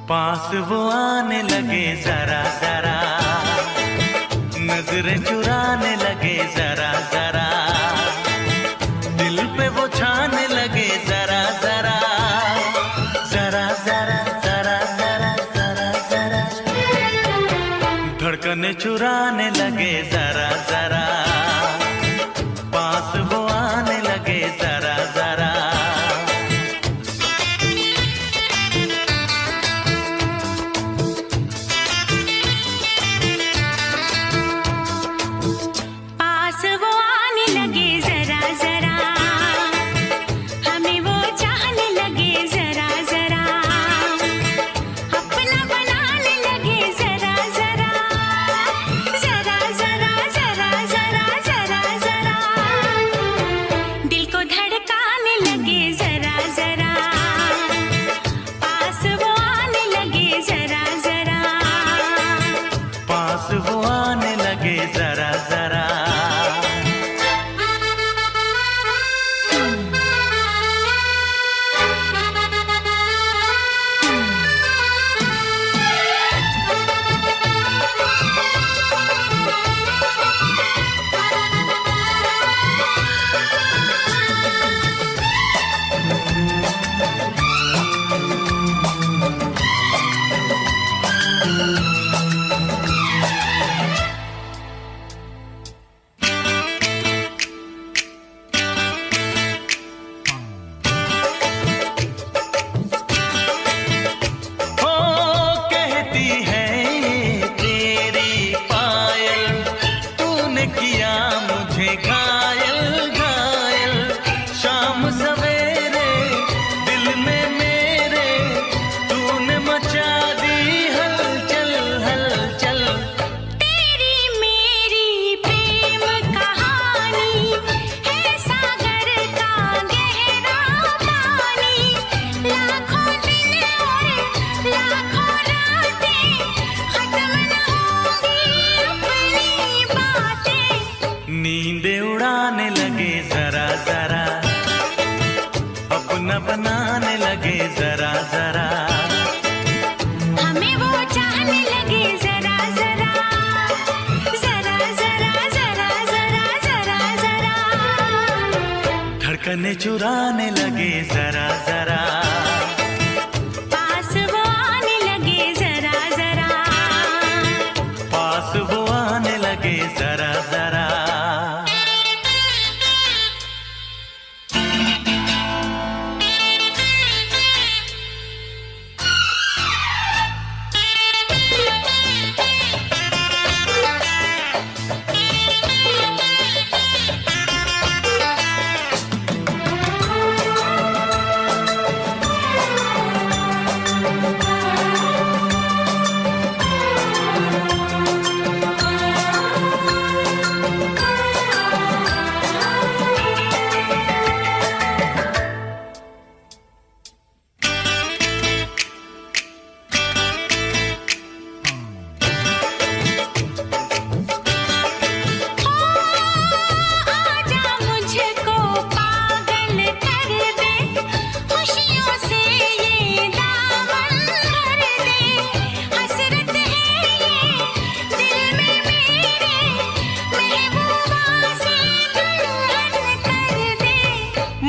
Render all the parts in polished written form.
पास वो आने लगे जरा जरा, नजरें चुराने लगे जरा जरा, दिल पे वो छाने लगे जरा जरा, जरा जरा जरा जरा जरा जरा, धड़कने चुराने लगे जरा जरा, पास वो आने लगे जरा जरा। वो आने लगे जरा जरा। किया मुझे घायल घायल, शाम सवेरे दिल में मेरे तूने मचा दी हलचल हलचल। तेरी मेरी प्रेम कहानी है सागर का गहरा पानी, लाखों दिन और लाखों रातें खत्म न होंगी अपनी बातें। नींदें उड़ाने लगे जरा जरा, अपना बनाने लगे जरा जरा, हमें वो चाहने लगे जरा जरा, जरा जरा जरा जरा जरा जरा, धड़कने चुराने लगे जरा जरा, पास वो आने लगे जरा जरा, पास वो आने लगे जरा जरा।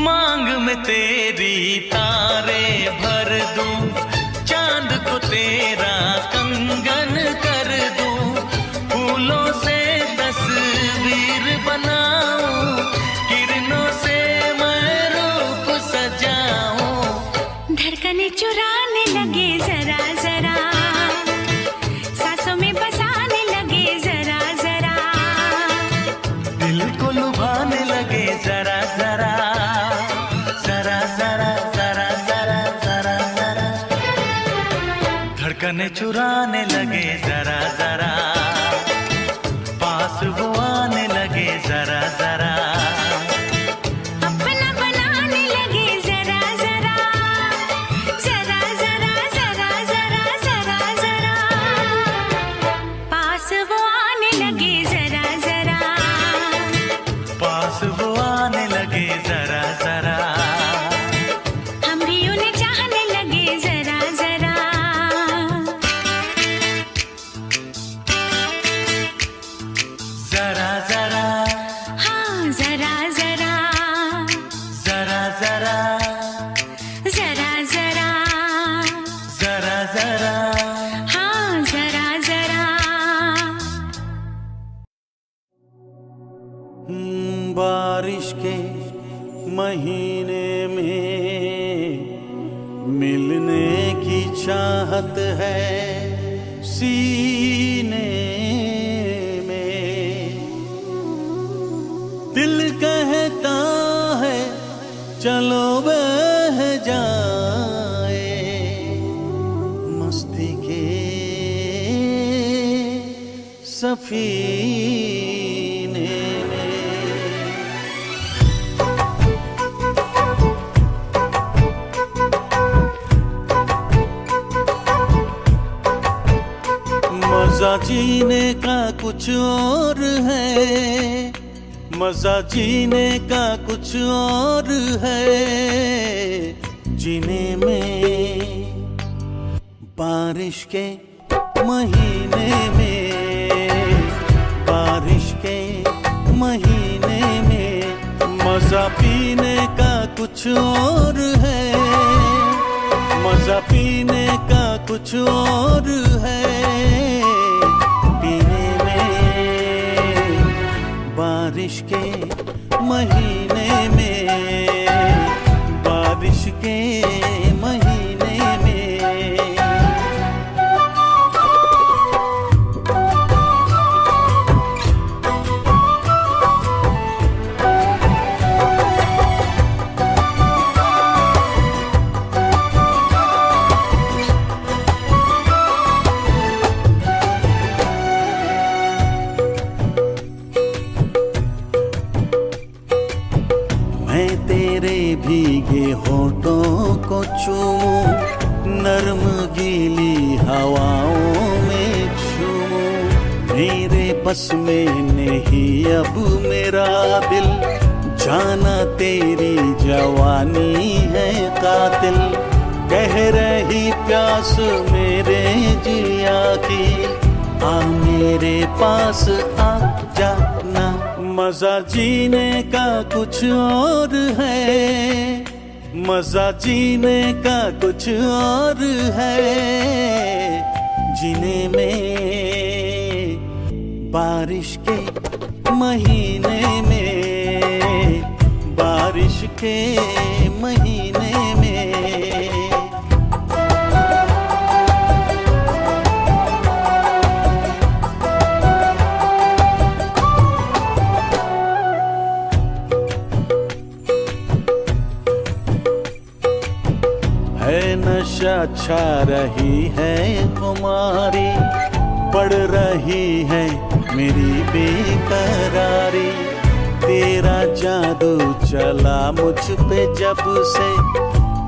मांग में तेरी तारे भर दूं, चांद को तेरा कंगन कर दूं, फूलों से तस्वीर बनाऊं, किरणों से मैं रूप सजाऊं। धड़कने चुराने लगे जरा जरा, सांसों में बसाने लगे जरा जरा, दिल को लुभाने लगे जरा जरा, जरा जरा जरा जरा जरा जरा, धड़कने चुराने लगे जरा जरा, पास वो आने लगे जरा जरा, अपना बनाने लगे जरा जरा, जरा जरा जरा जरा जरा जरा, पास वो आने लगे जरा जरा, पास वो आने लगे जरा जरा, हम भी उन्हें चाहने लगे जरा जरा। चाहत है सीने में, दिल कहता है चलो बह जाए मस्ती के सफीने में। मजा जीने का कुछ और है, मजा जीने का कुछ और है, जीने में बारिश के महीने में, बारिश के महीने में। मजा पीने का कुछ और है, मजा पीने का कुछ और है, पीने में बारिश के महीने में, बारिश के महीने में। मैं तेरे भीगे होठों को चूमूं, नर्म गीली हवाओं में झूमूं। मेरे बस में नहीं अब मेरा दिल, जाना तेरी जवानी है कातिल। कह रही प्यास मेरे जिया की, आ मेरे पास आ जाना। मजा जीने का कुछ और है, मजा जीने का कुछ और है, जीने में बारिश के महीने में, बारिश के महीने में। है नशा छा रही है खुमारी, बढ़ रही है मेरी बेकरारी। तेरा जादू चला मुझ पे जब से,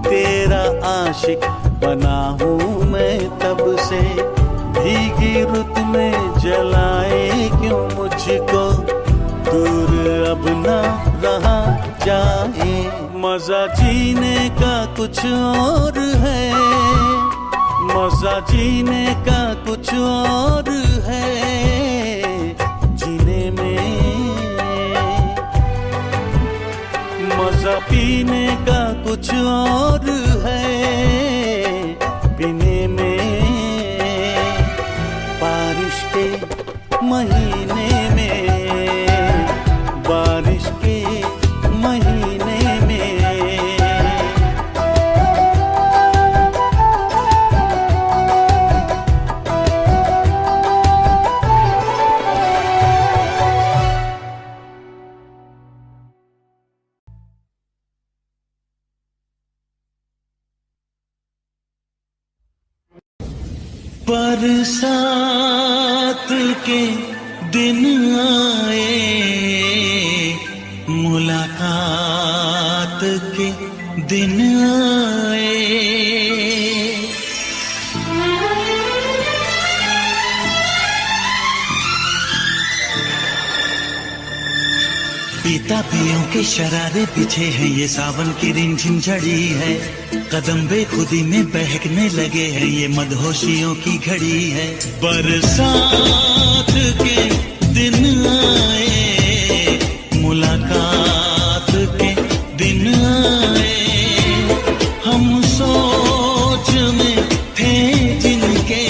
तेरा आशिक बना हूँ मैं तब से। भीगी रुत में जलाए क्यों मुझको, दूर अब ना रहा जाए। मजा जीने का कुछ और है, मजा जीने का कुछ और है, जीने में मजा पीने का कुछ और है, पीने में बारिश के महीने में, बारिश के महीने में। बरसात के दिन आए, मुलाकात के दिन आए। पीता पियों के शरारे पीछे हैं, ये सावन की रिमझिम झड़ी है। कदम बेखुदी में बहकने लगे हैं, ये मदहोशियों की घड़ी है। बरसात के दिन आए, मुलाकात के दिन आए। हम सोच में थे जिनके,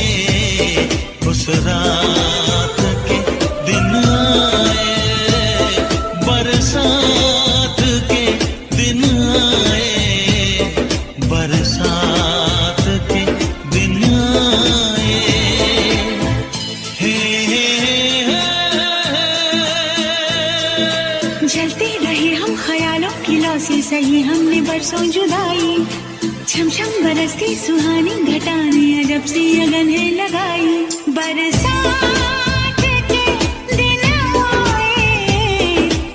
उस रात के दिन आए। बरसात के दिन आए, बरसात के दिन आए। छम छम बरसती सुहानी घटाने अजब सी अगन है लगाई। बरसात के दिन आए,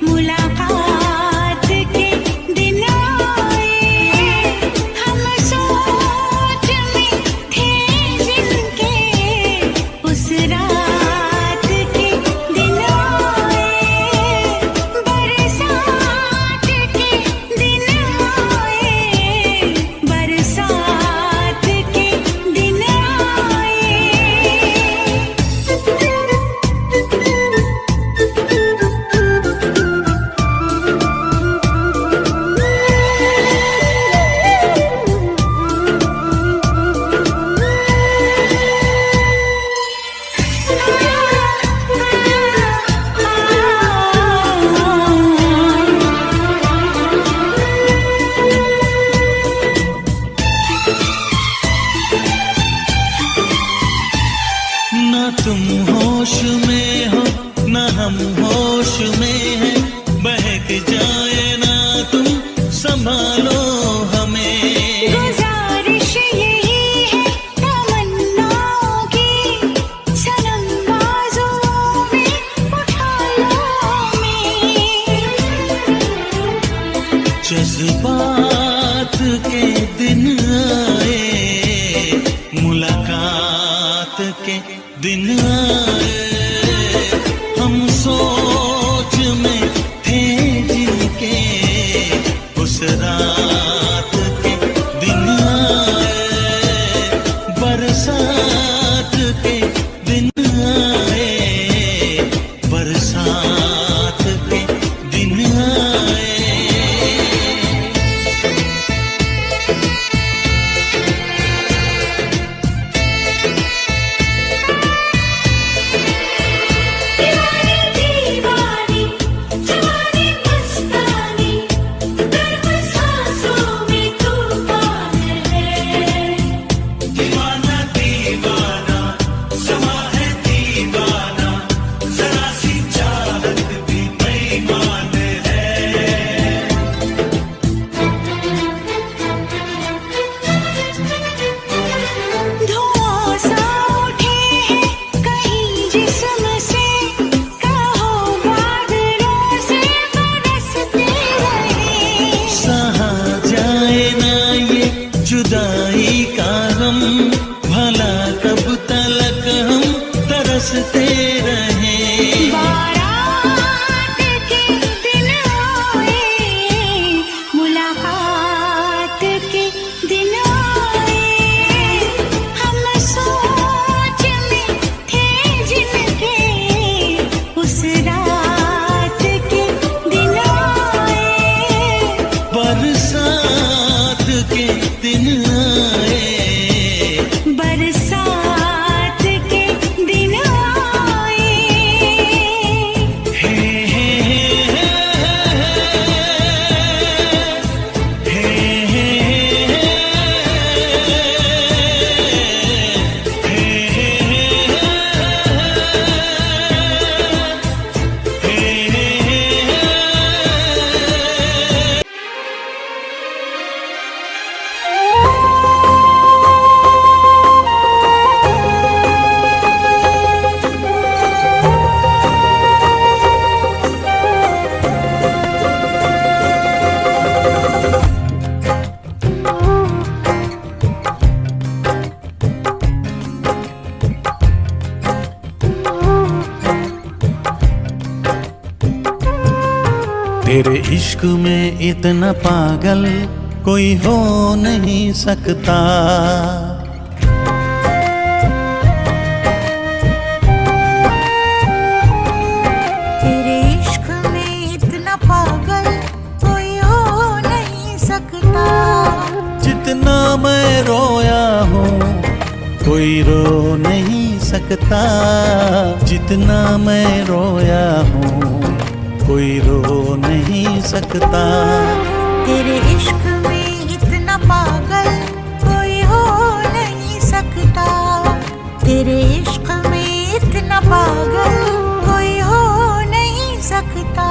मुलाकात के दिन आए, हम सोच में थे जिनके उस रात के दिन आए। बरसात के दिन आए, बरसात के दिन आए। ना तुम होश में हो ना हम होश में हैं, बहक जाए ना तुम संभालो हमें। गुजारिश यही है तमन्नाओं की, सनम बाजुओं में उठा लो हमें। जज्बात के दिन आए, मुलाकात के दिन आए, हम सोच में थे जिनके उस रात के दिन आए। बरसात के दिन आए, बरसात के दिन आए। दीवानी दीवानी जवानी मस्तानी, गर्म सांसों में तूफान है। दीवाना दीवाना समा है दीवाना, जरा सी चाहत भी बेईमान है। धुआं सा उठे हैं कहीं जिस्म से, कहो बादलों से बरसते रहे। सहा जाए ना ये जुदाई का गम, भला कब तलक हम तरसते रहे। बारात के दिन आए, मुलाकात के दिन आए, हम सोच में थे जिनके उस रात के दिन आए। बरसात के दिन आए, बरसात के दिन आए। हे हे हे तेरे इश्क में इतना पागल कोई हो नहीं सकता। तेरे इश्क में इतना पागल कोई हो नहीं सकता। जितना मैं रोया हूँ कोई रो नहीं सकता। जितना मैं रोया हूँ कोई रो नहीं सकता। तेरे इश्क में इतना पागल कोई हो नहीं सकता। तेरे इश्क में इतना पागल कोई हो नहीं सकता।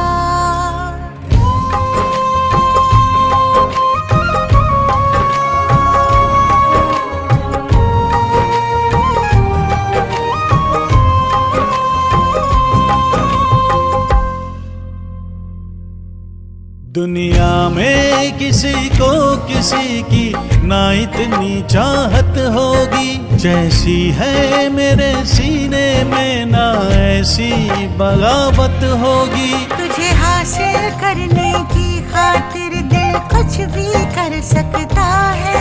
में किसी को किसी की ना इतनी चाहत होगी, जैसी है मेरे सीने में ना ऐसी बगावत होगी। तुझे हासिल करने की खातिर दिल कुछ भी कर सकता है,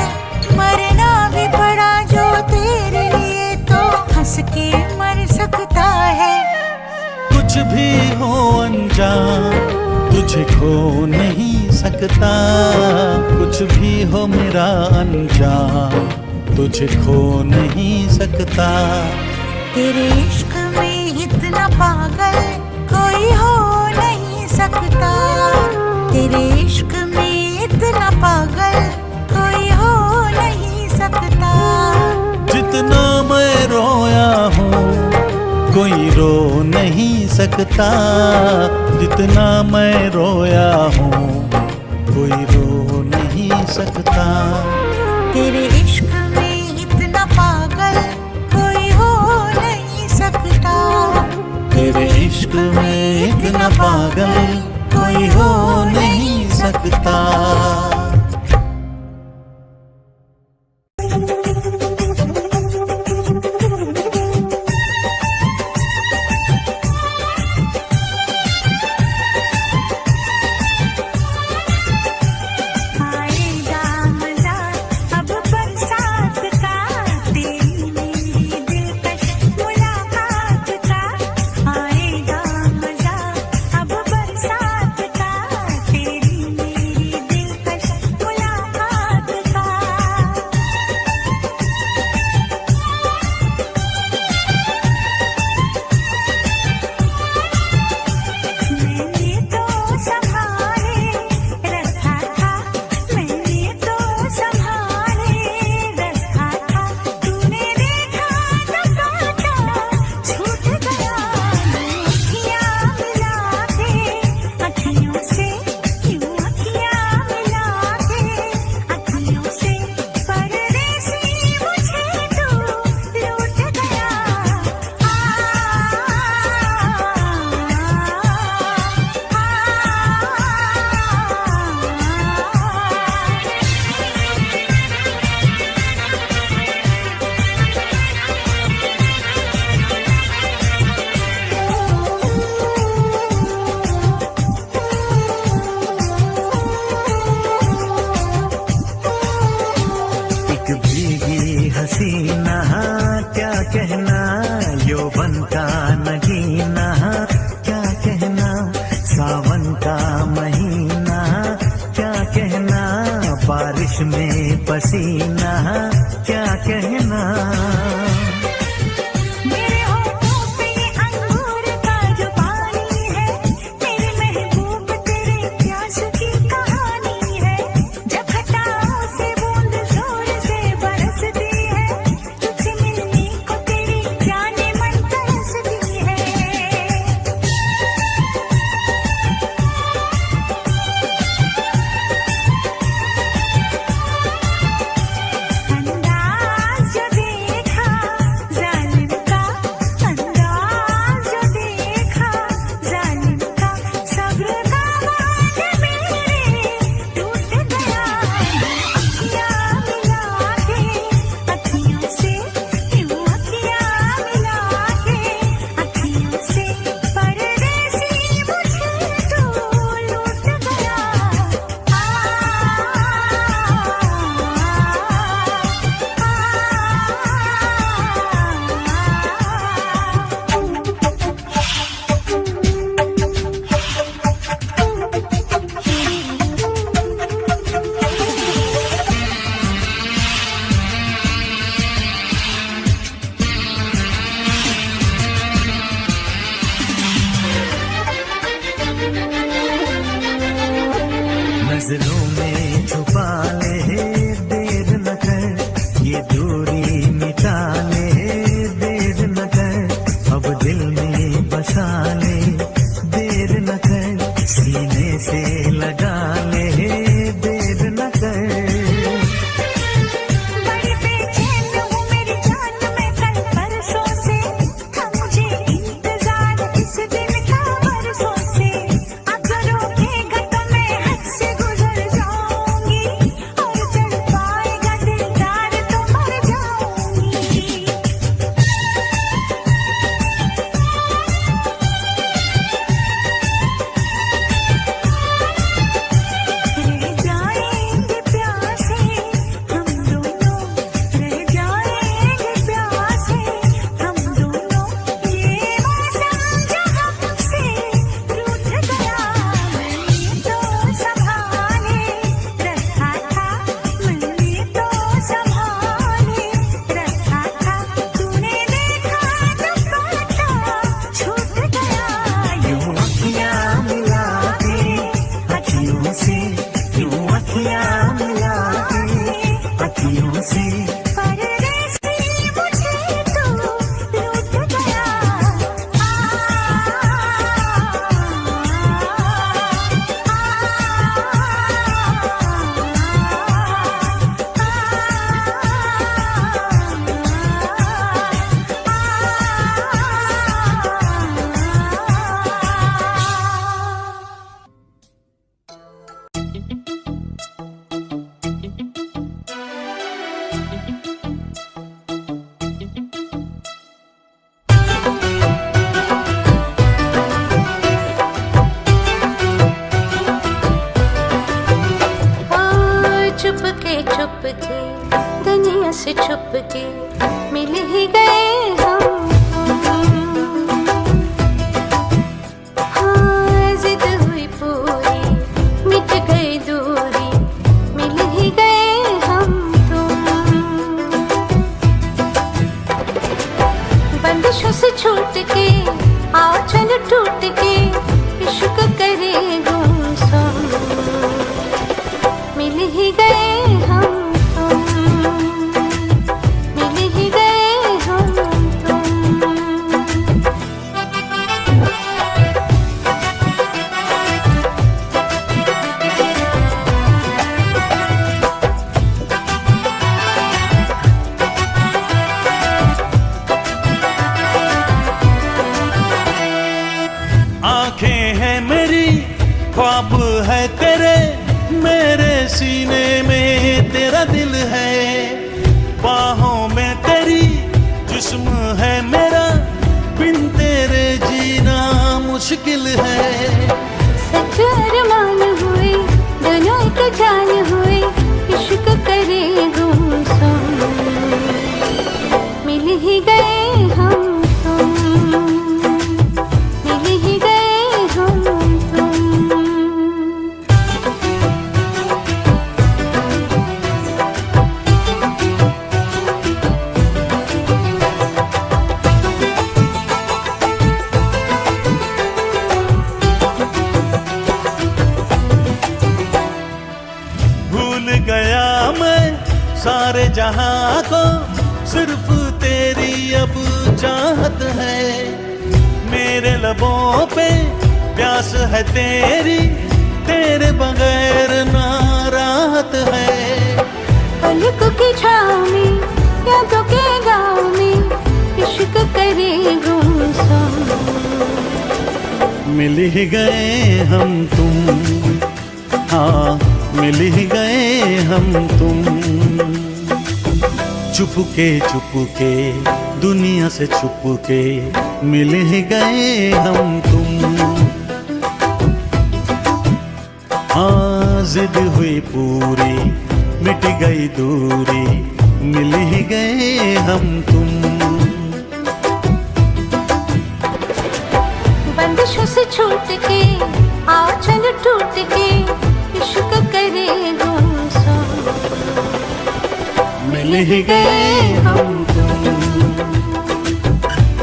मरना भी पड़ा जो तेरे लिए तो हंस के मर सकता है। कुछ भी हो अनजान तुझे खो नहीं सकता, कुछ भी हो मेरा अनजान तुझे खो नहीं सकता। तेरे इश्क में इतना पागल कोई हो नहीं सकता, तेरे इश्क में इतना पागल कोई हो नहीं सकता। जितना मैं रोया हूँ कोई रो नहीं सकता, जितना मैं रोया हूँ कोई रो नहीं सकता। तेरे इश्क में इतना पागल कोई हो नहीं सकता, तेरे इश्क में इतना पागल कोई हो नहीं सकता। हसीना क्या कहना, यौवन का नगीना क्या कहना, सावन का महीना क्या कहना, बारिश में पसीना क्या कहना। अंदाज जो देखा परदेसी परदेसी मुझे तू लूट गया चुपके चुपके दुनिया से छुपके मिल ही गए हम हाँ जिद हुई पूरी मिट गई दूरी मिल ही गए हम तुम बंदिशों से छूट के आओ चल टूट के इश्क करे गुमसुम मिल ही गए हम तुम मिल ही गए हम तुम आंखें हैं मेरी ख्वाब है तेरे मेरे सीने में तेरा दिल है बाहों में तेरी जिस्म है मेरा बिन तेरे जीना मुश्किल है सच अरमान हुए दोनों एक जान हुए इश्क करे गुमसुम मिल ही गए हम तुम मिल ही गए हम तुम भूल गया मैं सारे जहां को सिर्फ तेरी अब चाहत है मेरे लबों पे प्यास है तेरी तेरे बगैर ना राहत है पलकों की छाँव में यादों के गाँव में इश्क करे गुमसुम मिल ही गए हम तुम हाँ मिल ही गए हम तुम चुपके दुनिया से छुपके मिल ही गए हम तुम हाँ जिद हुई पूरी मिट गई दूरी मिल ही गए हम तुम बंदिशों से छूट के आओ चल टूट के इश्क करे गुमसुम मिल ही गए हम तुम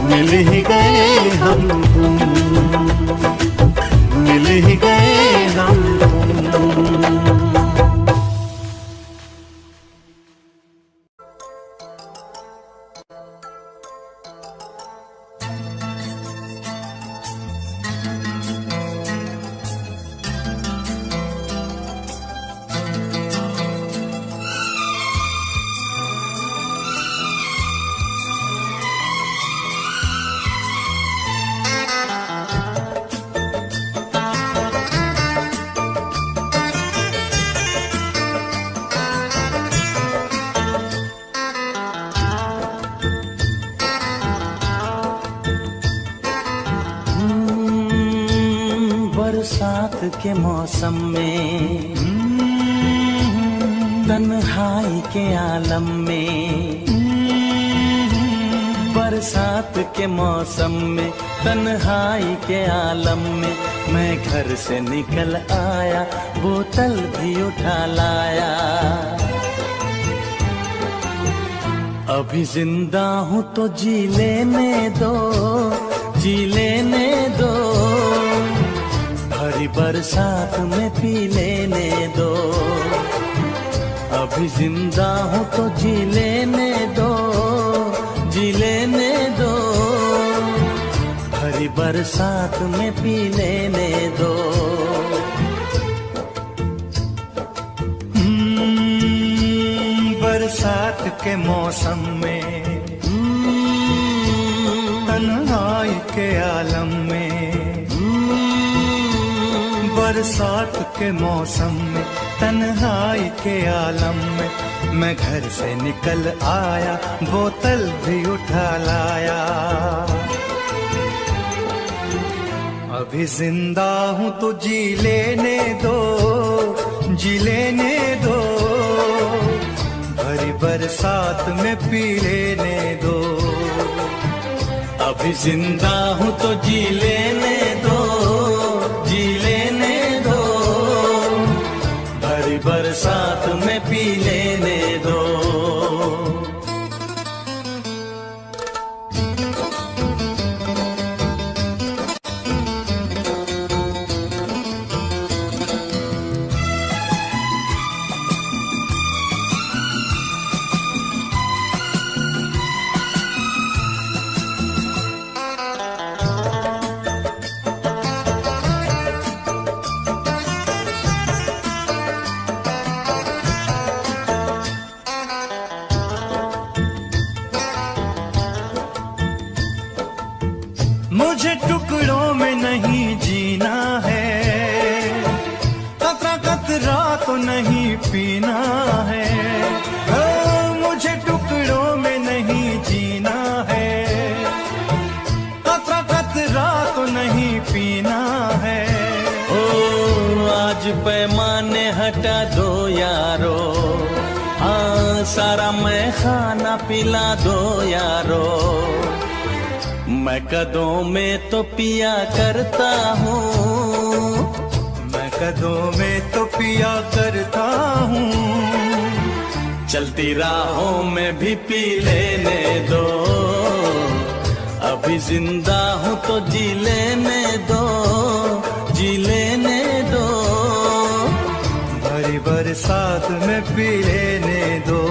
मिल ही गए हम तुम मिल ही गए हम तुम बरसात के मौसम में तन्हाई के आलम में बरसात के मौसम में तन्हाई के आलम में मैं घर से निकल आया बोतल भी उठा लाया अभी जिंदा हूँ तो जी लेने दो जी लेने दो भरी बरसात में पी लेने दो अब अभी जिंदा हूँ तो जी लेने दो, जी लेने दो, भरी बरसात में पी लेने दो। बरसात के मौसम में, तन्हाई के आलम में, बरसात के मौसम में, तन्हाई के आलम में, मैं घर से निकल आया, बोतल भी उठा लाया। अभी जिंदा हूँ तो जी लेने दो, जी लेने दो, भरी बरसात में पी लेने दो। अभी जिंदा हूँ तो जी लेने दो, जी लेने दो, भरी बरसात में पी लेने दो। मुझे टुकड़ों में नहीं जीना है, कतरा कतरा तो नहीं पीना है। मुझे टुकड़ों में नहीं जीना है, कतरा कतरा तो नहीं पीना है। ओ आज पैमाने हटा दो यारो, हाँ सारा मैं खाना पिला दो यारो। मैं कदों में तो पिया करता हूँ, मैं कदों में तो पिया करता हूँ। चलती राहों में भी पी लेने दो, अभी जिंदा हूँ तो जी लेने दो, जी लेने दो, भरी बरसात में पी लेने दो।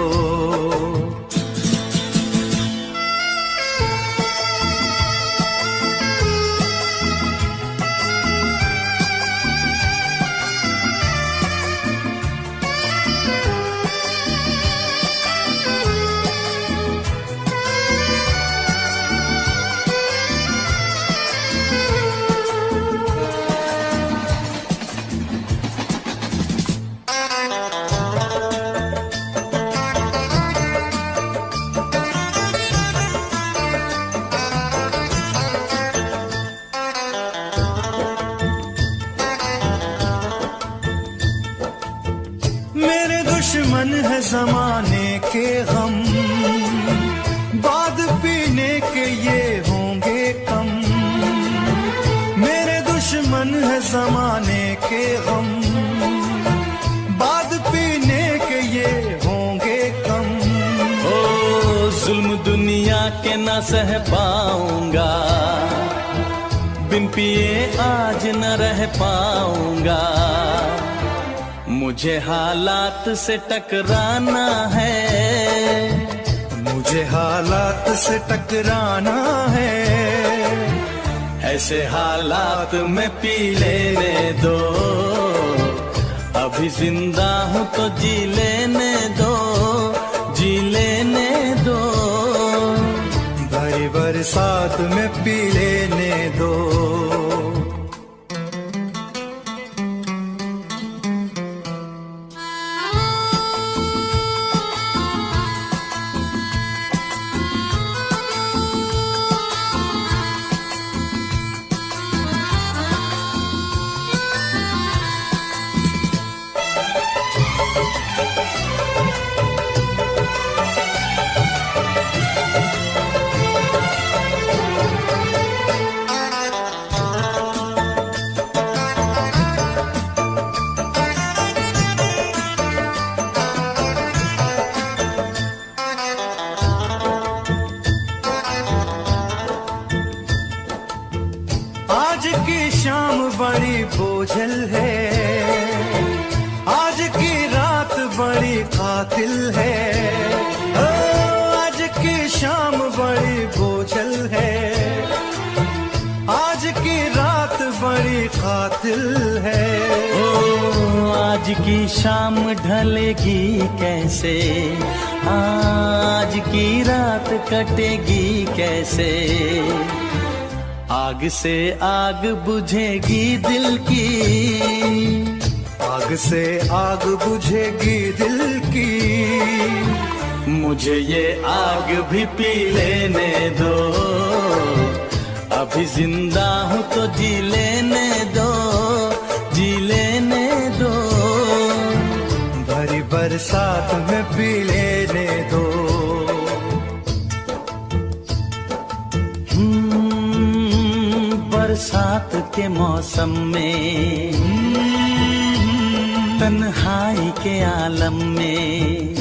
मेरे दुश्मन है जमाने के गम, बाद पीने के ये होंगे कम। मेरे दुश्मन है जमाने के गम, बाद पीने के ये होंगे कम। ओ जुल्म दुनिया के न सह पाऊंगा, बिन पिए आज न रह पाऊंगा। मुझे हालात से टकराना है, मुझे हालात से टकराना है। ऐसे हालात में पी लेने दो, अभी जिंदा हूँ तो जी लेने दो, जी लेने दो, भरी बरसात में पी लेने दो। आज की शाम ढलेगी कैसे, आज की रात कटेगी कैसे, आग से आग बुझेगी दिल की, आग से आग बुझेगी दिल की। मुझे ये आग भी पी लेने दो, अभी जिंदा हूँ तो जी लेने दो, जी लेने दो। भरी बरसात में पी लेने दो। बरसात के मौसम में, तन्हाई के आलम में,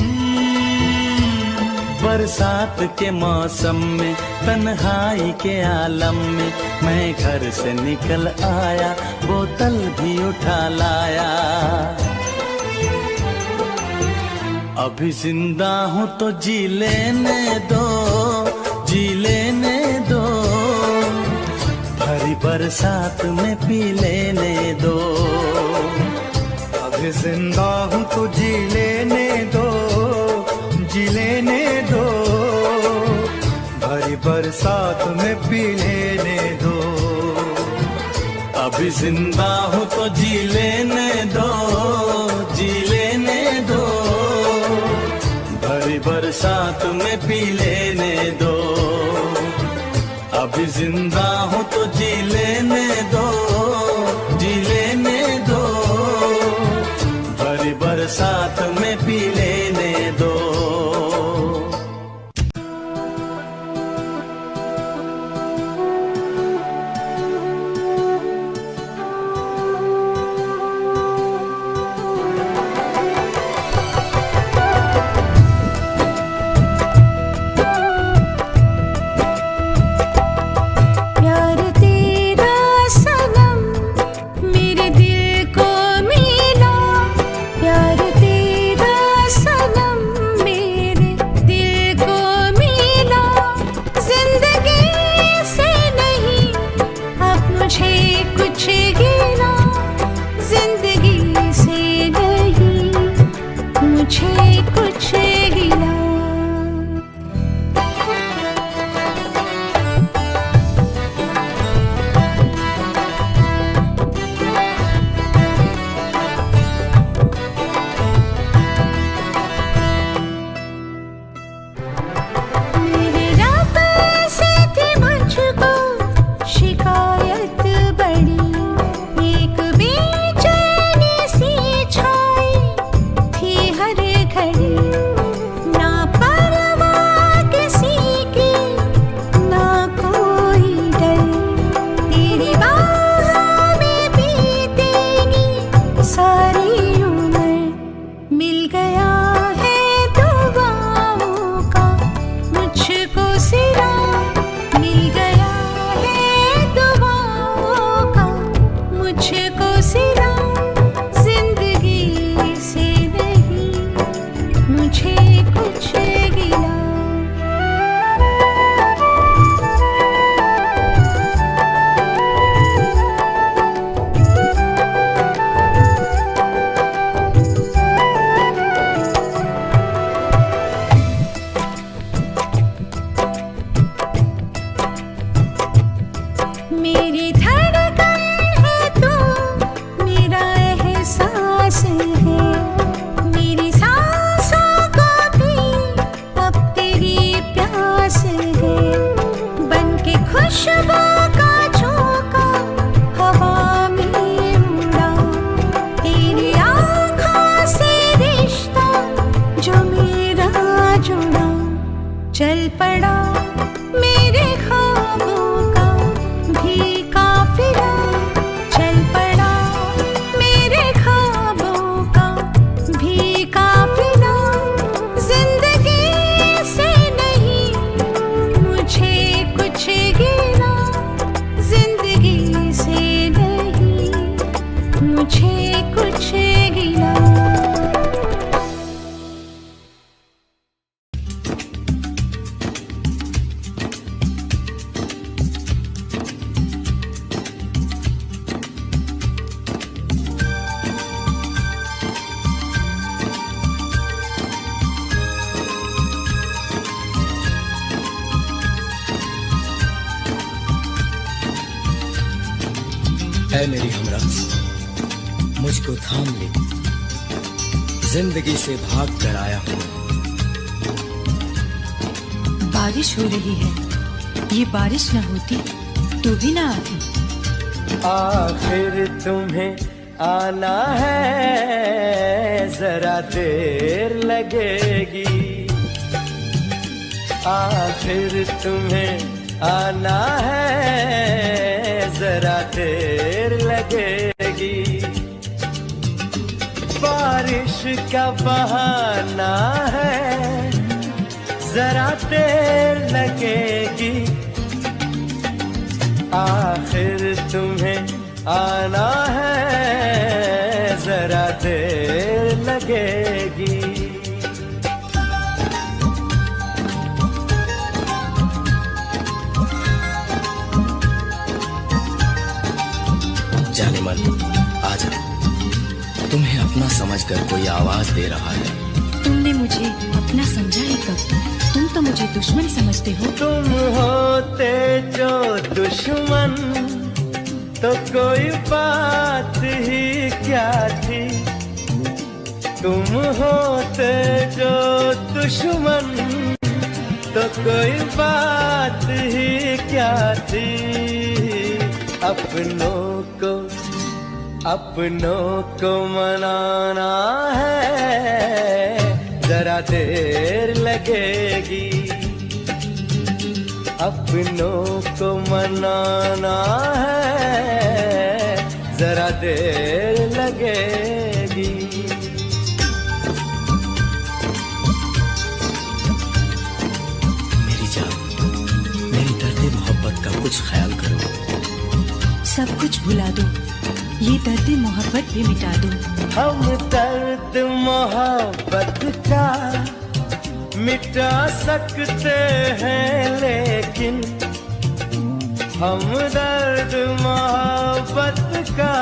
बरसात के मौसम में, तन्हाई के आलम में, मैं घर से निकल आया, बोतल भी उठा लाया। अभी जिंदा हूँ तो जी लेने दो, जी लेने दो, भरी बरसात में पी लेने दो। अभी जिंदा हूँ तो जी लेने दो, जी लेने दो, भरी बरसात में पी लेने दो। अभी जिंदा हूँ तो जी लेने दो, जी लेने दो, भरी बरसात में पी लेने दो। अभी जिंदा हूँ तो जी लेने दो, जी लेने दो, भरी बरसात में पी लेने दो। प्यार तेरा सनम मेरे दिल को मिला, प्यार तेरा सनम मेरे दिल को मिला। जिंदगी से नहीं अब मुझे कुछ गिला, जिंदगी से नहीं मुझे कुछ गिला। मेरे रब से थी मुझको शिकायत बड़ी, एक बेचैनी सी छाई थी हर घड़ी। ना परवाह किसी की, ना कोई डर, तेरी बाहों में बीतेगी सारी उम्र। मिल गया है दुआओं का मुझको सिरा, मिल गया है दुआओं का मुझको सिरा। जिंदगी से नहीं मुझे कुछ गिला। मेरी धड़कन है तू, मेरा एहसास है, मेरी सांसों को भी अब तेरी प्यास है। बन के खुशबू का झोंका हवा में उड़ा, तेरी आँखों से रिश्ता जो मेरा जुड़ा। चल पड़ा मेरे ख्वाबों का भी काफिला, चल पड़ा मेरे ख्वाबों का भी काफिला। जिंदगी से नहीं मुझे कुछ गिला, जिंदगी से नहीं मुझे कुछ गिला। है मेरी हमरा, मुझको थाम ले, जिंदगी से भाग कर आया हूँ। बारिश हो रही है, ये बारिश न होती तो भी ना आती। आखिर तुम्हें आना है, जरा देर लगेगी। आखिर तुम्हें आना है, जरा देर लगेगी। बारिश का बहाना है, जरा देर लगेगी। आखिर तुम्हें आना है, जरा देर लगेगी। जाने मन, आजा, तुम्हें अपना समझकर कोई आवाज दे रहा है। तुमने मुझे अपना समझा ही कब? तुम तो मुझे दुश्मन समझते हो। तुम होते जो दुश्मन तो कोई बात ही क्या थी। तुम होते जो दुश्मन तो कोई बात ही क्या थी। अपनों को मनाना है, जरा देर लगेगी। अपनों को मनाना है, जरा देर लगेगी। मेरी जान, मेरी दर्द मोहब्बत का कुछ ख्याल करो। सब कुछ भुला दो, ये दर्द मोहब्बत भी मिटा दो। हम दर्द मोहब्बत का मिटा सकते हैं, लेकिन हम दर्द मोहब्बत का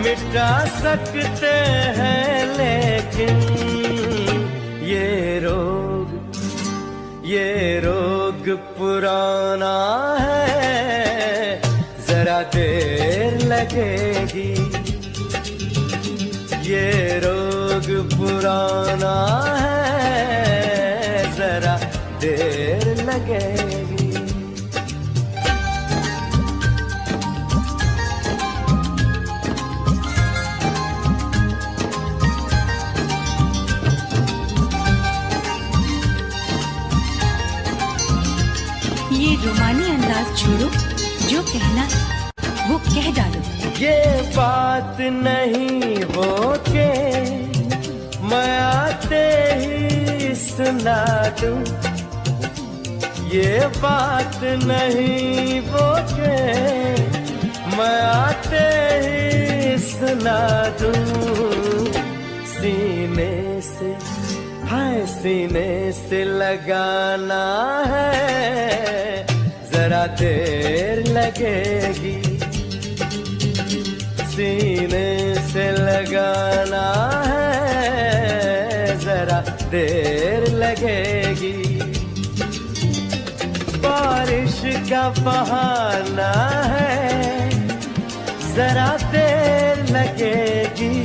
मिटा सकते हैं, लेकिन ये रोग पुराना है, जरा देर लगेगी। ये रोग पुराना है, जरा देर लगेगी। ये रोमानी अंदाज छोड़ो, जो कहना वो कह डालो। ये बात नहीं वो के मैं आते ही सुना दूं। ये बात नहीं वो के मैं आते ही सुना दूं। सीने से लगाना है, जरा देर लगेगी। सीने से लगाना है, जरा देर लगेगी। बारिश का बहाना है, जरा देर लगेगी।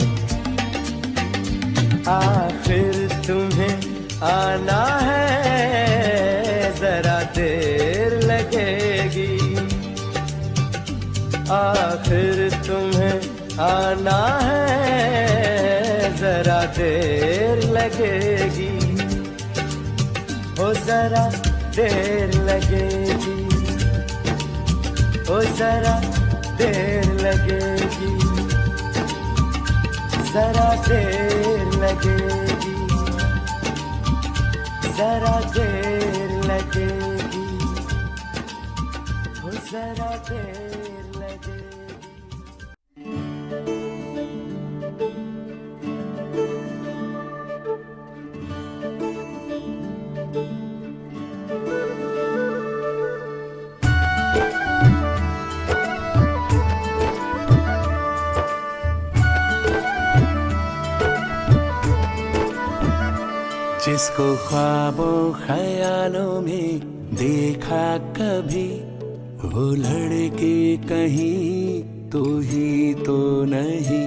आखिर तुम्हें आना है, जरा देर लगेगी। आखिर तुम्हें आना है, जरा देर लगेगी। ओ जरा देर लगेगी, ओ जरा देर लगेगी, जरा देर लगेगी, जरा देर लगेगी, ओ जरा देर लगेगी। जिसको ख्वाबों ख्यालों में देखा कभी, वो लड़के कहीं तू ही तो नहीं।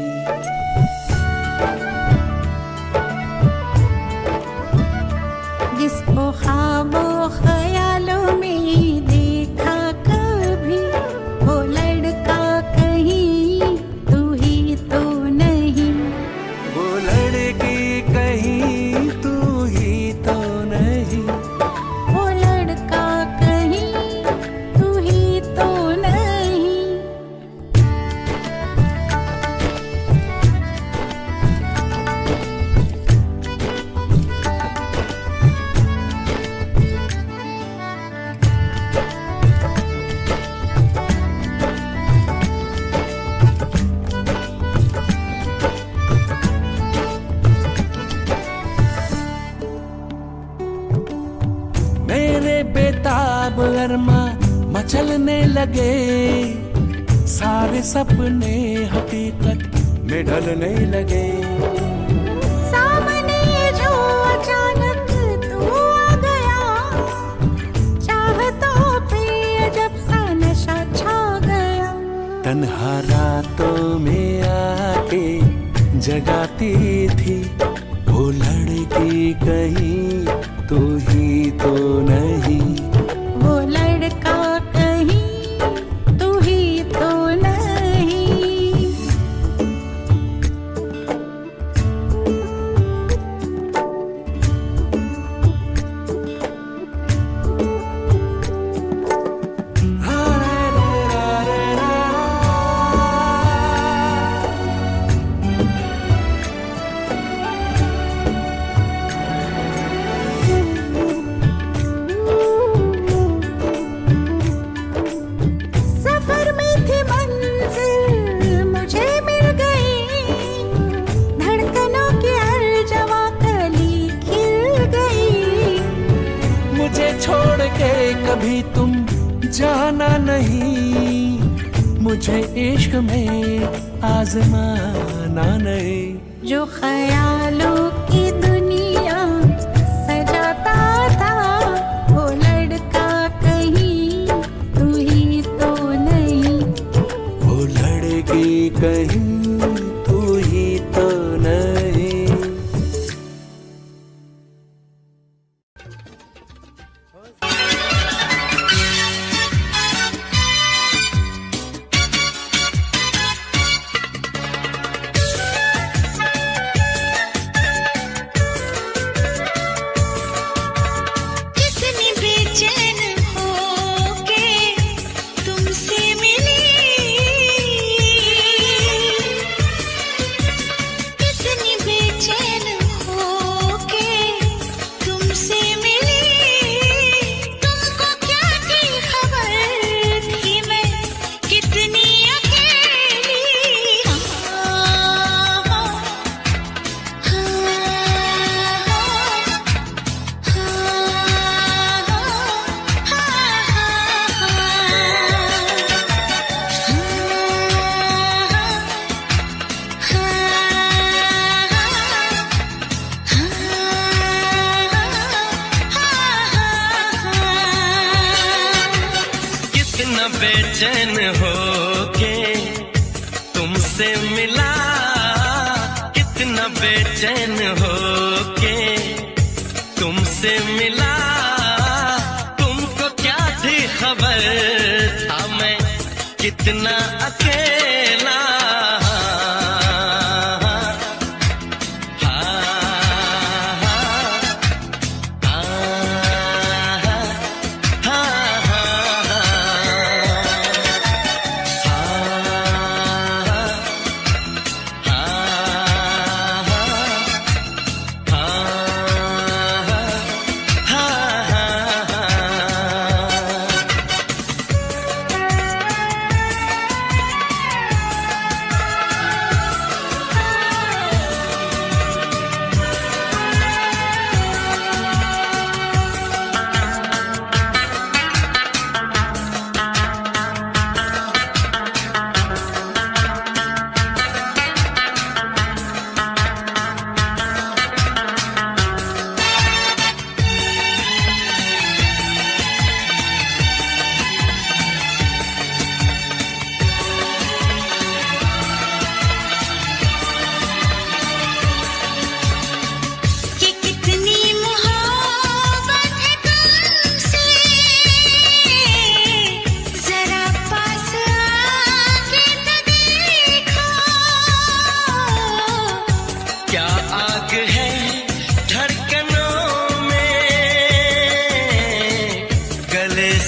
जिसको ख्वाबों ख्यालों में देखा कभी, वो लड़का कहीं तू ही तो नहीं। वो लड़की कहीं तू ही तो नहीं। वो लड़का कहीं तू ही तो नहीं। मेरे बेताब अरमा मचलने लगे, सारे सपने हकीकत में ढलने लगे। सामने जो अचानक तू आ गया, चाहतों पे अजब सा नशा छा गया। तन्हा रातों में आके जगाती थी, वो लड़की कहीं तू ही तो नहीं। वो लड़का कहीं तू ही तो नहीं। सफर में थी मंजिल मुझे मिल गई, धड़कनों की हर जवा कली खिल गई। मुझे छोड़ के कभी तुम जाना नहीं, मुझे इश्क में आजमाना नहीं। जो ख्यालों की दुनिया सजाता था, वो लड़का कहीं तू ही तो नहीं। वो लड़की कहीं तू ही तो नहीं। कितनी बेचैन होके तुमसे मिली, कितनी बेचैन होके तुमसे मिली। तुमको क्या थी खबर थी मैं कितनी अकेली। कितना बेचैन हो के तुमसे मिला, कितना बेचैन हो के तुमसे मिला। तुमको क्या थी खबर था मैं कितना अकेला।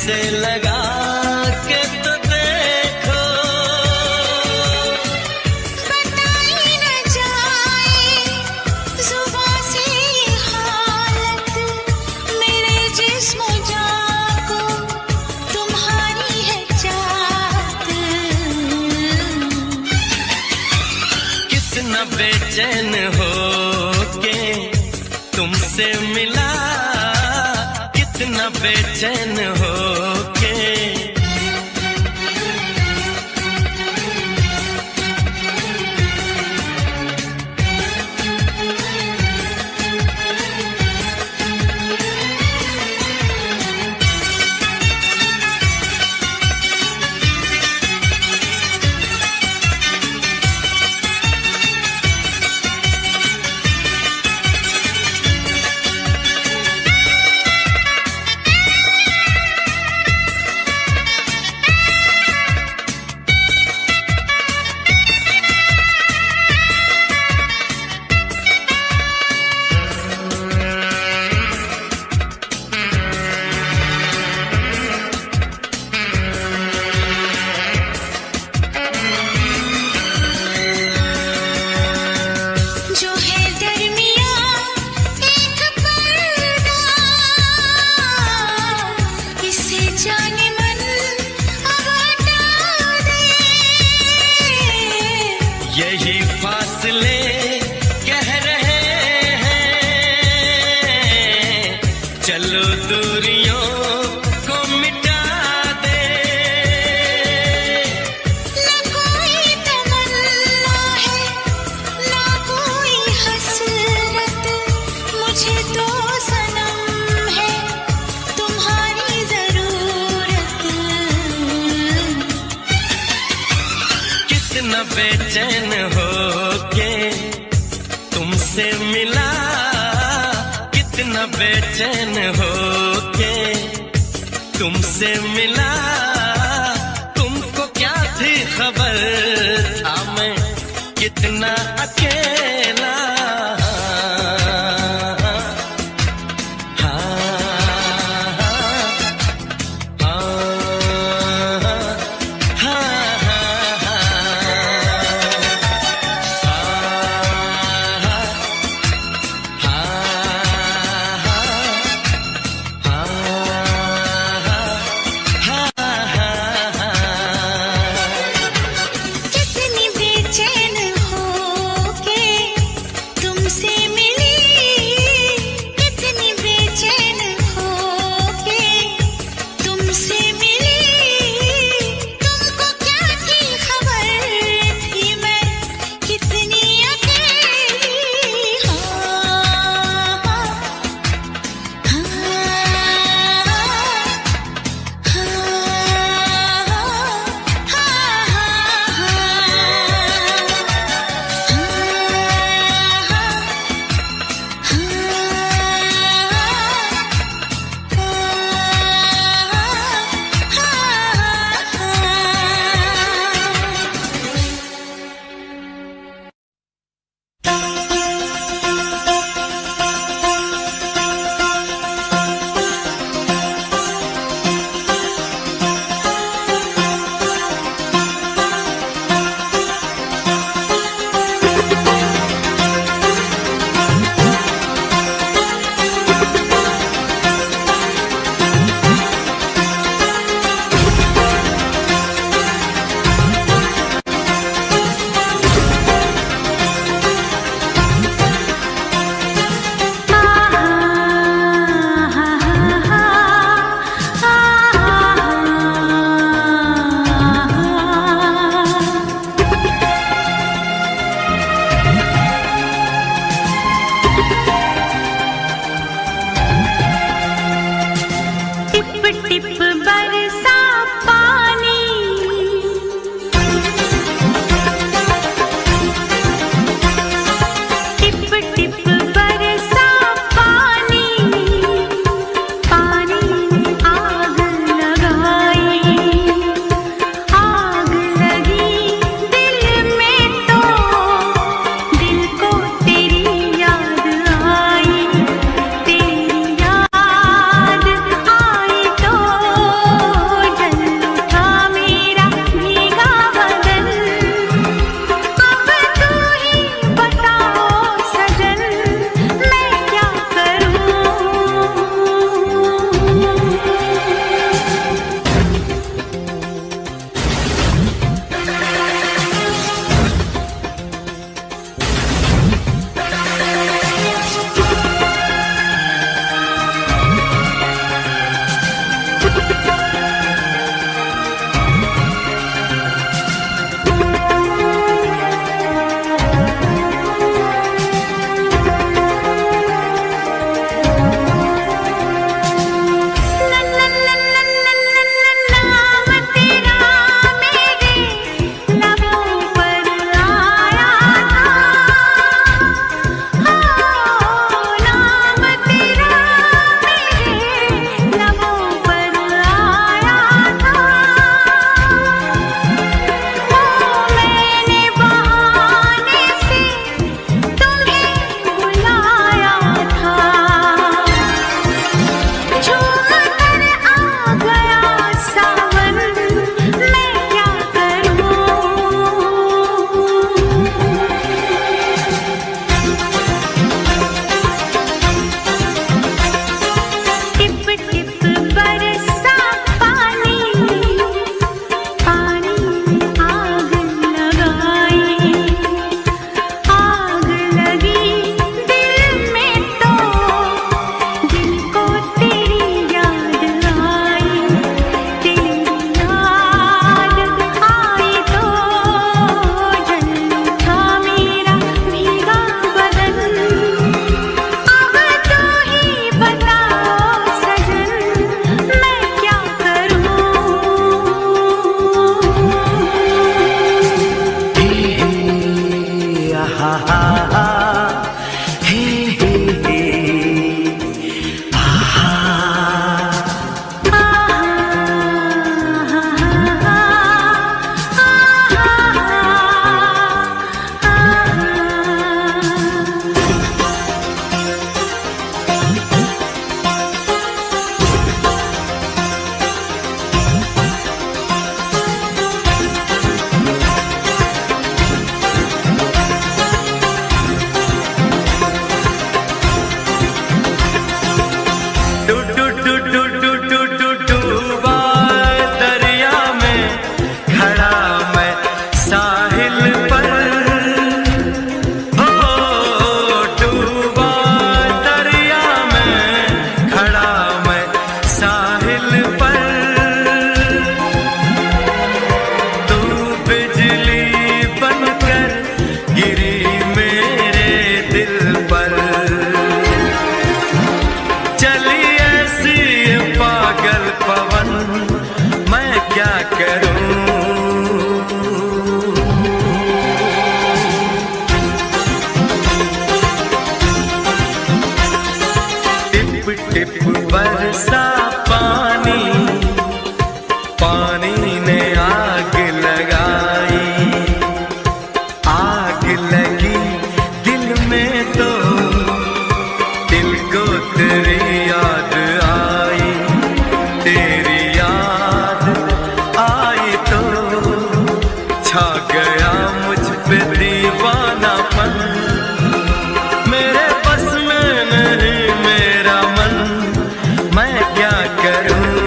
से लगा के तो देखो, बताई न जाए जुबां से ये हालत, मेरे जिस्म जान को तुम्हारी है चाहत। कितना बेचैन हो के तुमसे मिला, कितना बेचैन हो के। जो है दरमिया एक पर्दा, इसे जाने मन अब हटा दे। यही फासले कह रहे हैं, चलो दूरियों को मिटा दे। ना कोई तमन्ना है, ना कोई हसरत, मुझे तो सनम है तुम्हारी जरूरत। कितना बेचैन हो के तुमसे मिला, कितना बेचैन हो के तुमसे मिला। तुमको क्या थी खबर था मैं कितना अकेला। कितनी बेचैन हो के डूबा दरिया में खड़ा मैं साहिल पर, हो डूबा दरिया में खड़ा मैं साहिल पर। तू बिजली बनकर गिरी मेरे दिल पर, चली ऐसी पागल पवन मैं क्या करूं। टिप टिप बरसा पानी, पानी ने आग लगाई, आग लगी दिल में तो दिल को तेरी याद आई, तेरी याद आई तो छा गया मुझ पे दीवानापन। मेरे बस में नहीं मेरा मन, मैं क्या करूं।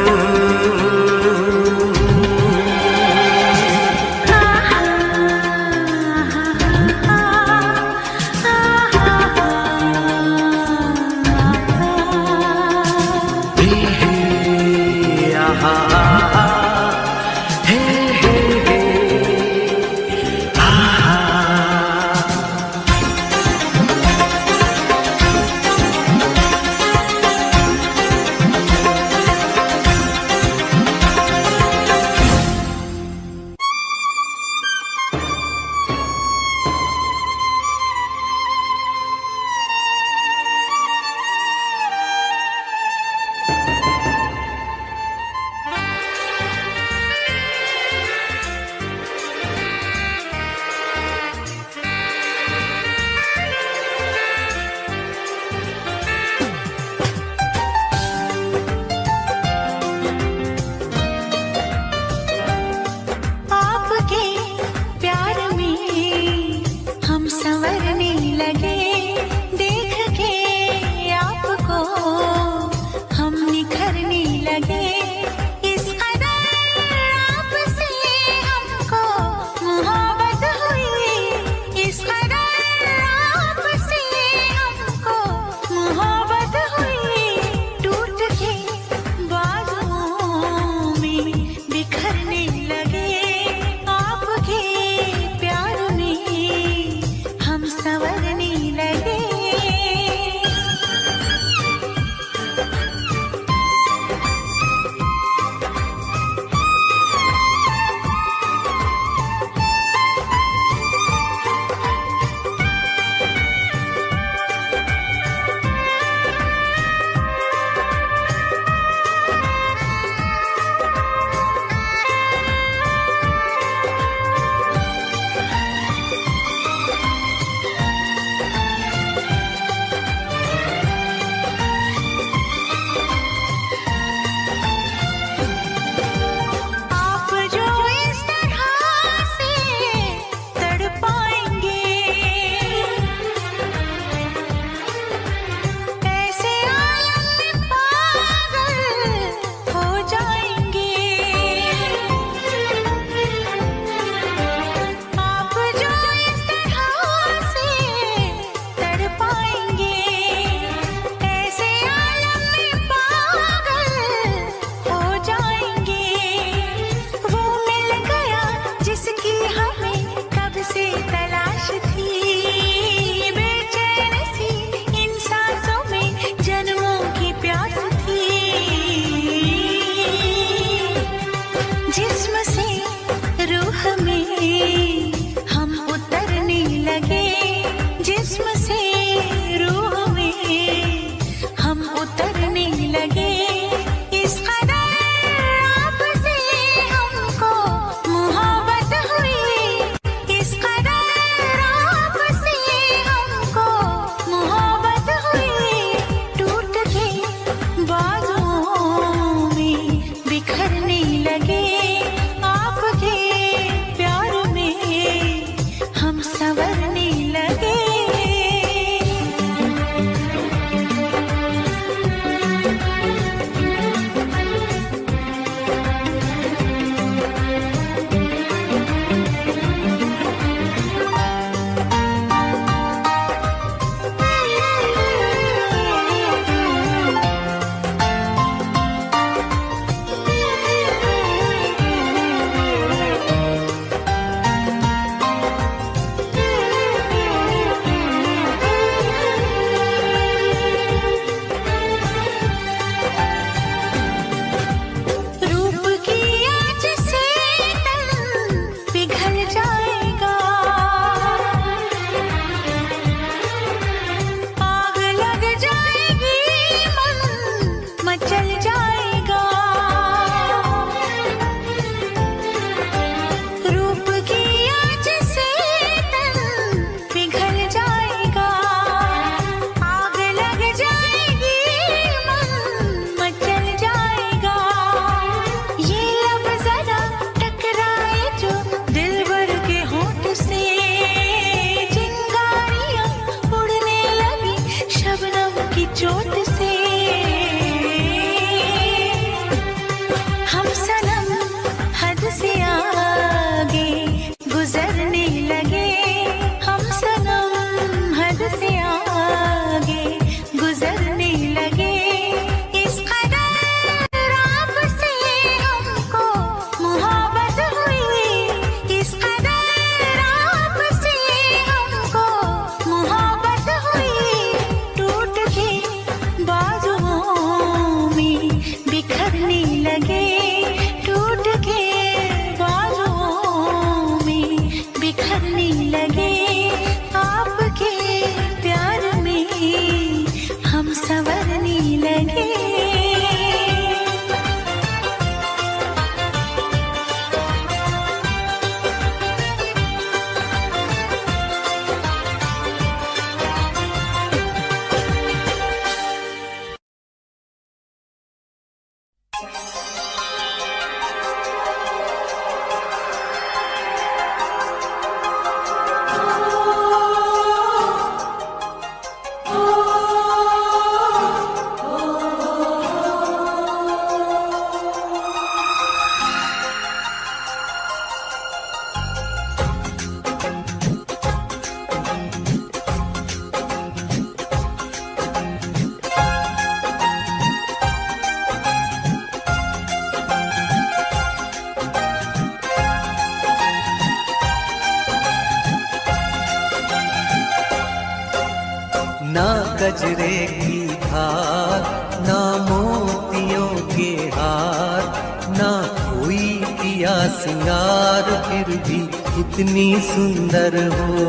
ना गजरे की धार, ना मोतियों के हार, ना कोई किया सिंगार, फिर भी कितनी सुंदर हो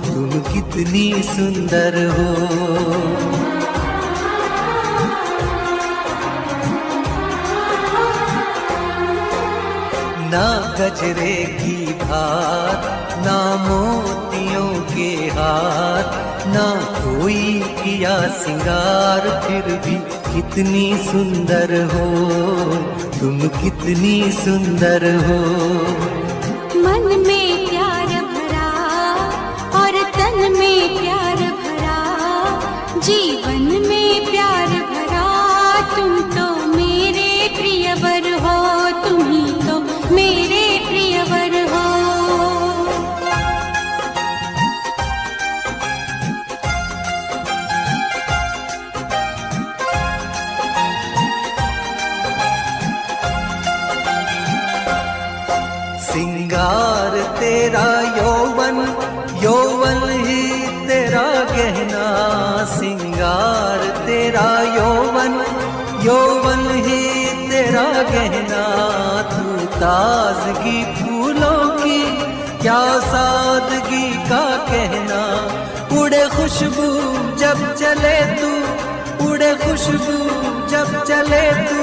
तुम, कितनी सुंदर हो। ना गजरे की धार, ना मोतियों के हार, ना कोई किया सिंगार, फिर भी कितनी सुंदर हो तुम, कितनी सुंदर हो। मन में प्यार भरा और तन में प्यार भरा, जीवन में प्यार भरा, तुम तो मेरे प्रियवर हो, तुम ही तो मेरे प्रियवर हो। सिंगार तेरा यौवन, यौवन ही तेरा गहना, सिंगार तेरा यौवन, यौवन ही तेरा गहना। तू ताजगी फूलों की, क्या सादगी का कहना। उड़े खुशबू जब चले तू, उड़े खुशबू जब चले तू,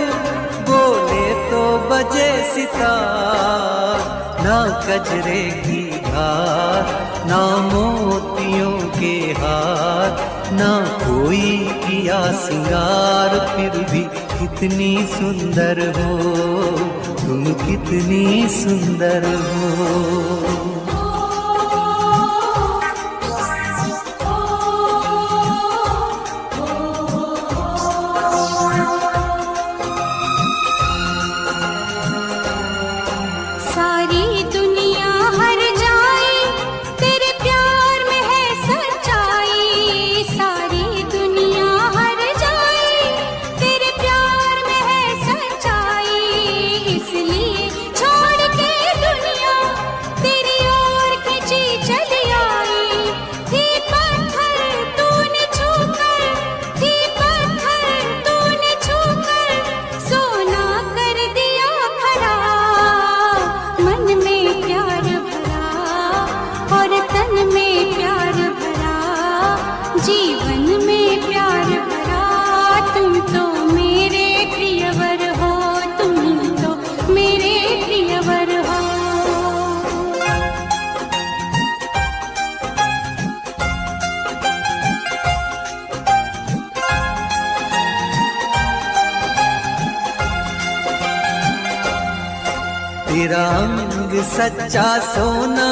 बोले तो बजे सितार। ना गजरे की धार, ना मोतियों के हार, ना कोई किया सिंगार, फिर भी कितनी सुंदर हो तुम, कितनी सुंदर हो। सारी दुनिया हर जाए तेरे प्यार में है सच्चाई, सारी दुनिया हर जाए तेरे प्यार में है सच्चाई। इसलिए छोड़ के दुनिया तेरी ओर खिंची चली आई। थी पत्थर तूने छूकर, थी पत्थर तूने छूकर, सोना कर दिया खरा। मन में प्यार भरा और तन में प्यार भरा, जीवन में प्यार भरा, तुम तो मेरे प्रियवर हो, तुम ही तो मेरे प्रियवर हो। तेरा अंग सच्चा सोना,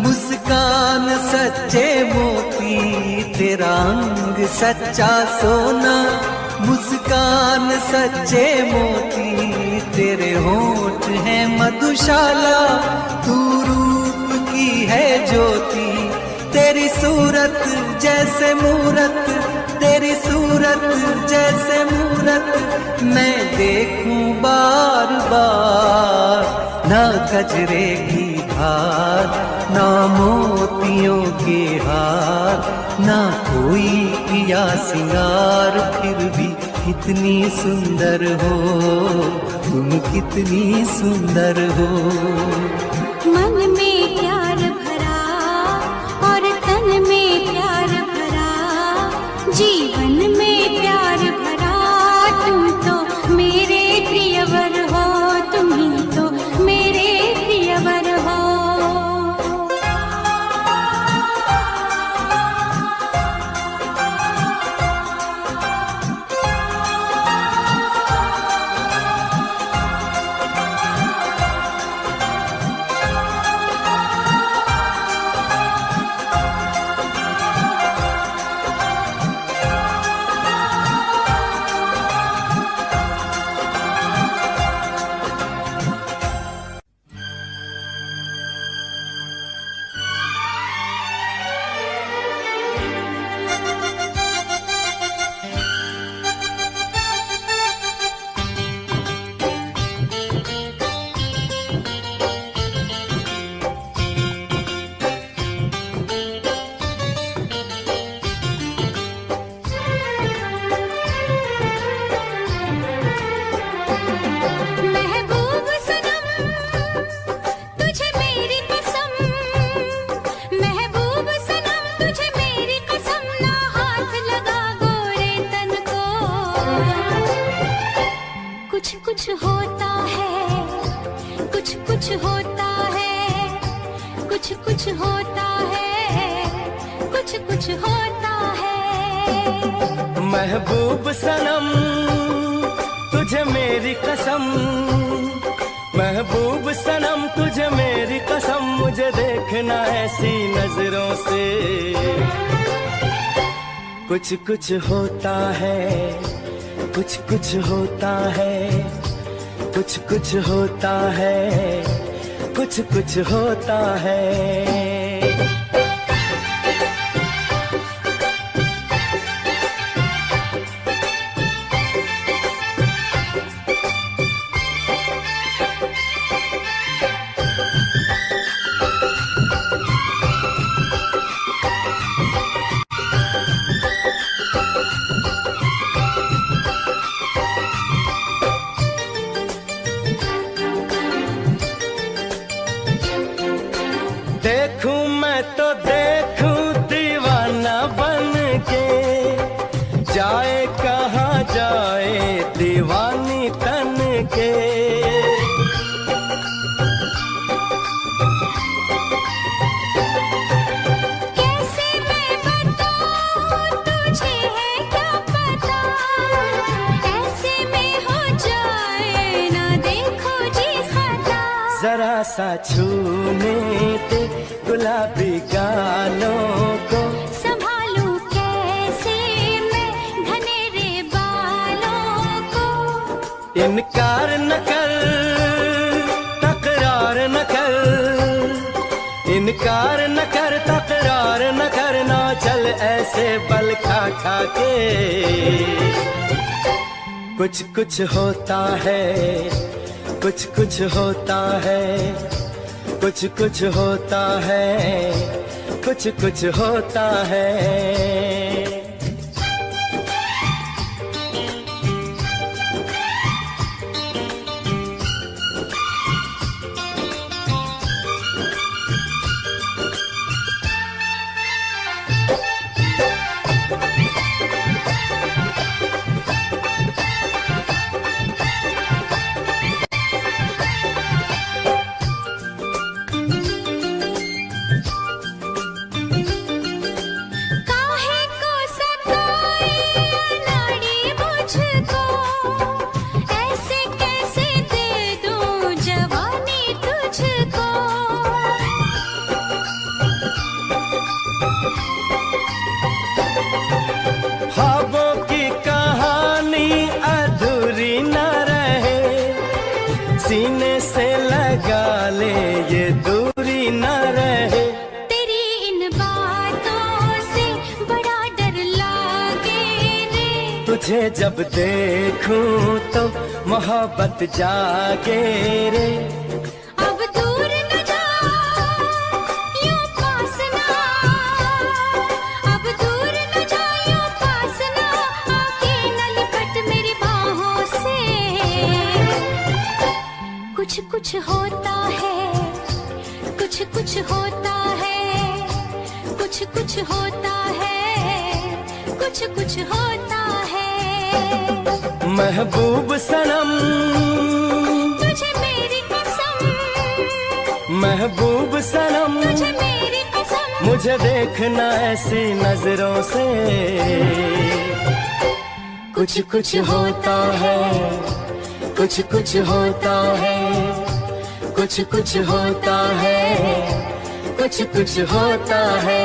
मुस्कान सच्चे मोती। तेरा अंग सच्चा सोना, मुस्कान सच्चे मोती। तेरे होठ हैं मधुशाला, तू रूप की है ज्योति। तेरी सूरत जैसे मूरत, तेरी सूरत जैसे मूरत, मैं देखूं बार बार। ना गजरे की धार, ना मोतियों के हार, ना कोई किया सिंगार, फिर भी कितनी सुंदर हो तुम, कितनी सुंदर हो। मन में प्यार भरा और तन में प्यार भरा, जीवन में प्यार भरा, तुम तो मेरे प्रियवर हो, तुम ही तो मेरे प्रियवर हो। कुछ कुछ होता है, कुछ कुछ होता है, कुछ कुछ होता है, कुछ कुछ होता है। महबूब सनम तुझे मेरी कसम, महबूब सनम तुझे मेरी कसम, मुझे देखना ऐसी नजरों से। कुछ कुछ होता है, कुछ कुछ होता है, कुछ कुछ होता है, कुछ कुछ होता है। देखूं मैं तो देखूं दीवाना बन के, जाए कहाँ जाए दीवानी तन के। कैसे मैं बताऊं तुझे है क्या पता, ऐसे में हो जाए ना देखो जी खता। जरा सा छूने दे गुलाबी गालों को, संभालूं कैसे मैं घनेरे बालों को। इनकार न कर तकरार न कर, इनकार न कर तकरार न करना, चल ऐसे बल खा खा के। कुछ कुछ होता है, कुछ कुछ होता है, कुछ कुछ होता है, कुछ कुछ होता है। काहे को सताए अनाड़ी मुझको, ऐसे कैसे दे दूं जवानी तुझको। ख्वाबों की कहानी अधूरी न रहे, सीने से लगा ले ये दूरी न रहे। तेरी इन बातों से बड़ा डर लागे रे, तुझे जब देखूं तो मोहब्बत जागे रे। अब दूर न जा यूं पास ना, अब दूर न जा यूं पास ना, आके न लिपट मेरी बाहों से। कुछ कुछ होता है, कुछ कुछ होता है, कुछ कुछ होता है, कुछ कुछ होता है। महबूब सनम तुझे मेरी कसम, महबूब सनम तुझे मेरी कसम, मुझे देखना ऐसी नजरों से। कुछ कुछ होता है, कुछ कुछ होता है, कुछ कुछ होता है, कुछ कुछ होता है।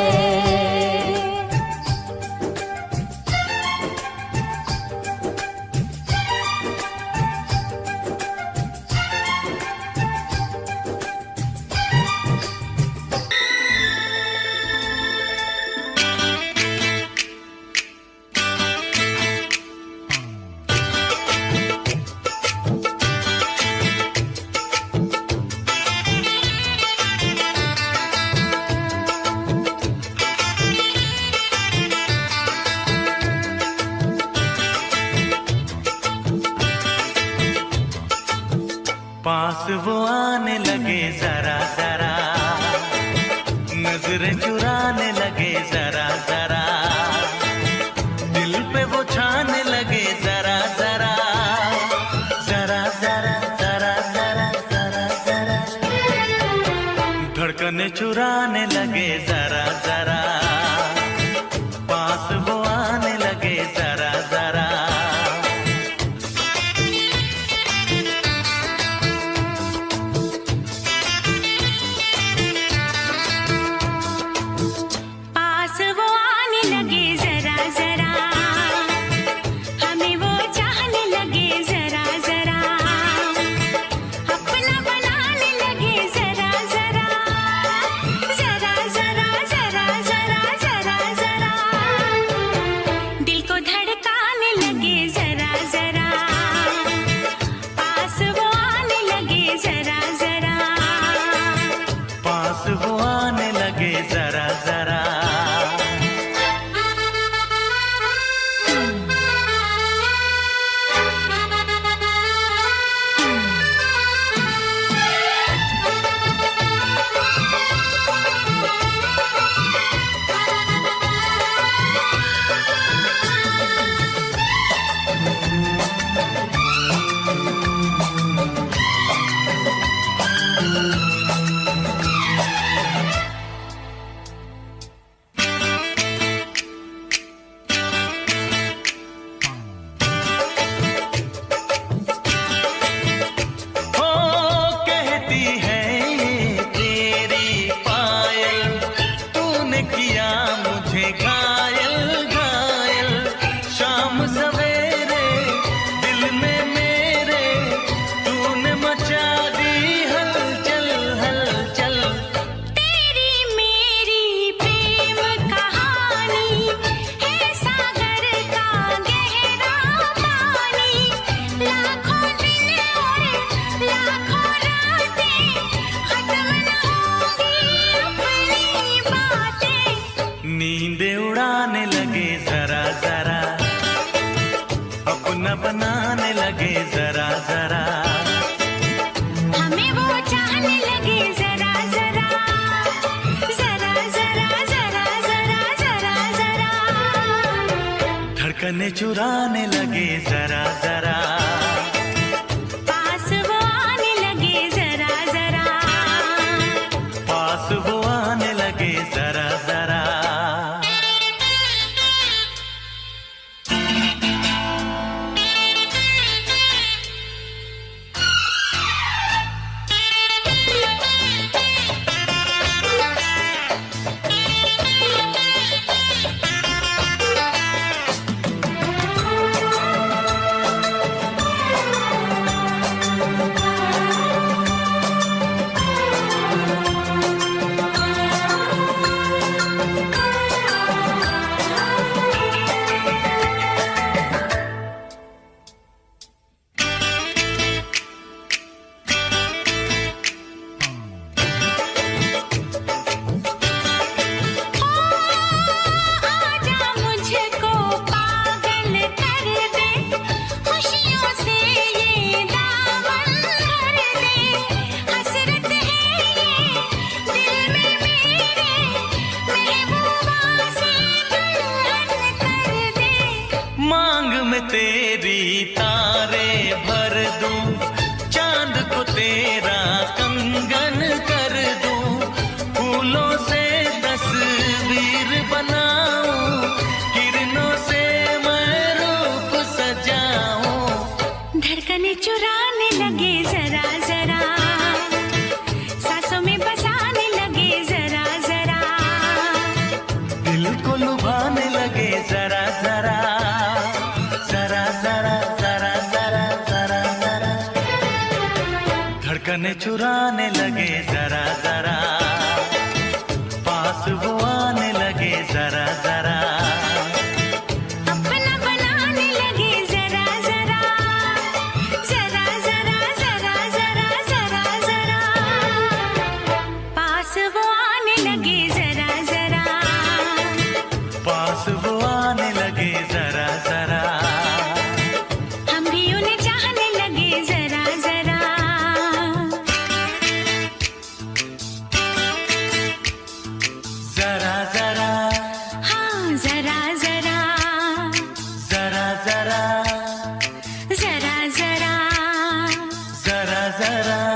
पास वो आने लगे जरा जरा, नजरें चुराने लगे जरा जरा, दिल पे वो छाने लगे जरा जरा, जरा धड़कने चुराने लगे जरा जरा, पास वो आने लगे जरा जरा। पास वो आने लगे जरा जरा, हमें वो चाहने लगे जरा जरा, अपना बनाने लगे जरा जरा, जरा जरा जरा जरा जरा जरा, दिल को धड़काने लगे जरा जरा, पास वो आने लगे जरा जरा, पास वो आने लगे जरा जरा। नींदे उड़ाने लगे जरा जरा, अपना बनाने लगे जरा जरा, हमें वो चाहने लगे जरा जरा, जरा जरा जरा जरा जरा जरा, धड़कने चुराने लगे जरा जरा, पास वो आने लगे जरा जरा, पास वो आने लगे जरा जरा। तेरी तारे भर दूं, चांद को तेरा कंगन कर दूं, फूलों से तस्वीर बनाऊं, किरणों से मैं रूप सजाऊं। धड़कने चुराने लगे जरा जरा, सांसों में बसाने लगे जरा जरा, दिल को लुभाने लगे जरा जरा, जरा जरा जरा जरा जरा जरा, धड़कने चुराने लगे जरा जरा, पास वो आने लगे जरा जरा, अपना बनाने लगे जरा जरा, जरा जरा जरा जरा जरा जरा, पास वो आने लगे जरा जरा, पास वो आने लगे जरा जरा, हम भी उन्हें चाहने लगे जरा जरा, जरा जरा, हाँ जरा जरा, जरा जरा, जरा जरा, जरा जरा।